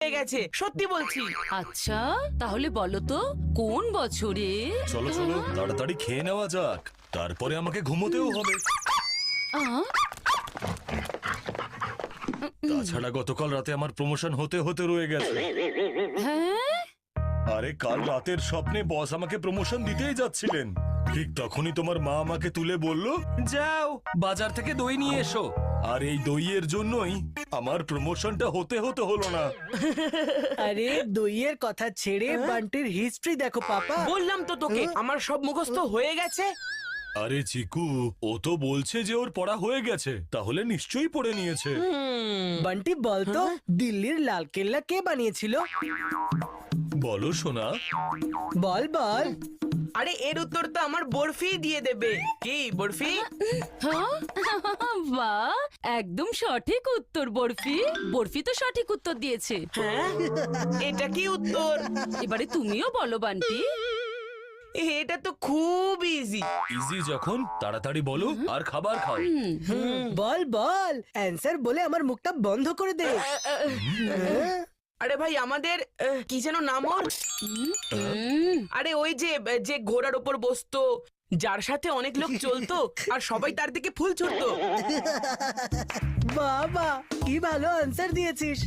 হয়ে গেছে, সত্যি বলছি। আচ্ছা তাহলে বলো তো কোন বছরে? চলো চলো তাড়াতাড়ি খেয়ে নেওয়া যাক, তারপরে আমাকে ঘুমোতেও হবে। আহ, তাছাড়া গতকাল রাতে আমার প্রমোশন হতে হতে রয়ে গেছে। হ্যাঁ আরে কাল রাতের স্বপ্নে বস আমাকে প্রমোশন দিতেই যাচ্ছিলেন, ঠিক তখনই তোমার মা আমাকে তুলে বলল, যাও বাজার থেকে দই নিয়ে এসো। আর এই দইয়ের জন্যই আমার প্রমোশনটা হতে হতে হলো না। আরে দইয়ের কথা ছেড়ে বান্টির হিস্ট্রি দেখো পাপা। বললাম তো তোকে আমার সব মুখস্থ হয়ে গেছে। আরে চিকু, ও তো বলছে যে ওর পড়া হয়ে গেছে, তাহলে নিশ্চয়ই পড়ে নিয়েছে। বান্টি বলতো দিল্লির লালকেল্লা কে বানিয়েছিল? বলো সোনা। বল বল। আরে এর উত্তর তো আমার বরফি দিয়ে দেবে। কি বরফি? হ্যাঁ? বাহ একদম সঠিক উত্তর বরফি। বরফি তো সঠিক উত্তর দিয়েছে। হ্যাঁ, এটা কি উত্তর? এবারে তুমিও বলো বান্টি। এটা তো খুব ইজি। ইজি যখন তাড়াতাড়ি বলো আর খাবার খাও। বল বল অ্যান্সার বলে আমার মুখটা বন্ধ করে দে। আরে ভাই আমাদের কি যেন নাম ওর? আরে ওই যে যে ঘোড়ার উপর বসতো, যার সাথে অনেক লোক চলতো আর সবাই তার দিকে ফুল ছুড়তো। বাবা কি ভালো অ্যান্সার দিয়েছিস।